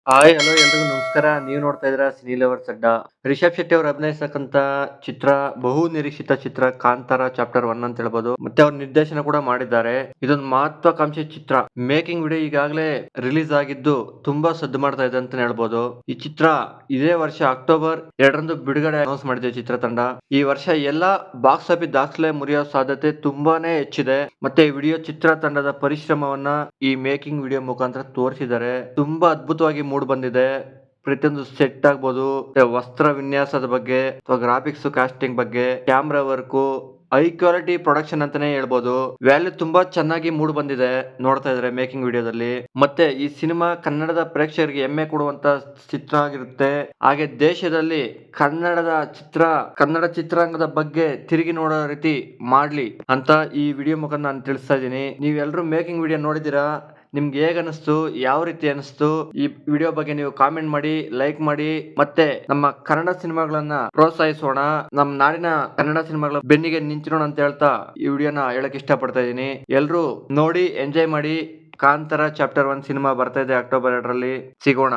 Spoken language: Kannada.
ಹಾಯ್ ಹಲೋ ಎಲ್ರಿಗೂ ನಮಸ್ಕಾರ. ನೀವು ನೋಡ್ತಾ ಇದ್ದೀರಾ ಸಿನಿ ಲವರ್ಸ್ ಅಡ್ಡ. ರಿಷಬ್ ಶೆಟ್ಟಿ ಅವರು ಅಭಿನಯಿಸತಕ್ಕಂತ ಚಿತ್ರ, ಬಹು ನಿರೀಕ್ಷಿತ ಚಿತ್ರ ಕಾಂತಾರ ಚಾಪ್ಟರ್ 1 ಅಂತ ಹೇಳ್ಬೋದು. ಮತ್ತೆ ಅವ್ರು ನಿರ್ದೇಶನ ಕೂಡ ಮಾಡಿದ್ದಾರೆ. ಇದೊಂದು ಮಹತ್ವಾಕಾಂಕ್ಷಿ ಚಿತ್ರ. ಮೇಕಿಂಗ್ ವಿಡಿಯೋ ಈಗಾಗಲೇ ರಿಲೀಸ್ ಆಗಿದ್ದು ತುಂಬಾ ಸದ್ದು ಮಾಡ್ತಾ ಇದೆ ಅಂತಾನೆ ಹೇಳ್ಬೋದು. ಈ ಚಿತ್ರ ಇದೇ ವರ್ಷ ಅಕ್ಟೋಬರ್ 2ರಂದು ಬಿಡುಗಡೆ ಅನೌನ್ಸ್ ಮಾಡಿದೆ ಚಿತ್ರತಂಡ. ಈ ವರ್ಷ ಎಲ್ಲಾ ಬಾಕ್ಸ್ ಆಫೀಸ್ ದಾಖಲೆ ಮುರಿಯೋ ಸಾಧ್ಯತೆ ತುಂಬಾನೇ ಹೆಚ್ಚಿದೆ. ಮತ್ತೆ ಈ ವಿಡಿಯೋ ಚಿತ್ರತಂಡದ ಪರಿಶ್ರಮವನ್ನ ಈ ಮೇಕಿಂಗ್ ವಿಡಿಯೋ ಮುಖಾಂತರ ತೋರಿಸಿದ್ದಾರೆ. ತುಂಬಾ ಅದ್ಭುತವಾಗಿ ಮೂಡ್ ಬಂದಿದೆ. ಪ್ರತಿಯೊಂದು ಸೆಟ್ ಆಗ್ಬೋದು, ವಸ್ತ್ರ ವಿನ್ಯಾಸದ ಬಗ್ಗೆ ಅಥವಾ ಗ್ರಾಫಿಕ್ಸ್ ಕಾಸ್ಟಿಂಗ್ ಬಗ್ಗೆ, camera work, high quality production ಅಂತಾನೆ ಹೇಳ್ಬೋದು. ವ್ಯಾಲ್ಯೂ ತುಂಬಾ ಚೆನ್ನಾಗಿ ಮೂಡ್ ಬಂದಿದೆ ನೋಡ್ತಾ ಇದ್ರೆ ಮೇಕಿಂಗ್ ವಿಡಿಯೋದಲ್ಲಿ. ಮತ್ತೆ ಈ ಸಿನಿಮಾ ಕನ್ನಡದ ಪ್ರೇಕ್ಷಕರಿಗೆ ಹೆಮ್ಮೆ ಕೊಡುವಂತ ಚಿತ್ರ ಆಗಿರುತ್ತೆ. ಹಾಗೆ ದೇಶದಲ್ಲಿ ಕನ್ನಡ ಚಿತ್ರರಂಗದ ಬಗ್ಗೆ ತಿರುಗಿ ನೋಡೋ ರೀತಿ ಮಾಡ್ಲಿ ಅಂತ ಈ ವಿಡಿಯೋ ಮುಖಾಂತರ ನಾನು ತಿಳಿಸ್ತಾ ಇದ್ದೀನಿ. ನೀವೆಲ್ಲರೂ ಮೇಕಿಂಗ್ ವಿಡಿಯೋ ನೋಡಿದೀರಾ? ನಿಮ್ಗೆ ಹೇಗ ಅನಿಸ್ತು, ಯಾವ ರೀತಿ ಅನಿಸ್ತು, ಈ ವಿಡಿಯೋ ಬಗ್ಗೆ ನೀವು ಕಾಮೆಂಟ್ ಮಾಡಿ, ಲೈಕ್ ಮಾಡಿ. ಮತ್ತೆ ನಮ್ಮ ಕನ್ನಡ ಸಿನಿಮಾಗಳನ್ನ ಪ್ರೋತ್ಸಾಹಿಸೋಣ, ನಮ್ಮ ನಾಡಿನ ಕನ್ನಡ ಸಿನಿಮಾಗಳ ಬೆನ್ನಿಗೆ ನಿಂತಿರೋಣ ಅಂತ ಹೇಳ್ತಾ ಈ ವಿಡಿಯೋನ ಹೇಳಕ್ ಇಷ್ಟ ಪಡ್ತಾ ಇದೀನಿ. ಎಲ್ರು ನೋಡಿ ಎಂಜಾಯ್ ಮಾಡಿ. ಕಾಂತಾರ ಚಾಪ್ಟರ್ 1 ಸಿನಿಮಾ ಬರ್ತಾ ಇದೆ ಅಕ್ಟೋಬರ್ 2ರಲ್ಲಿ. ಸಿಗೋಣ.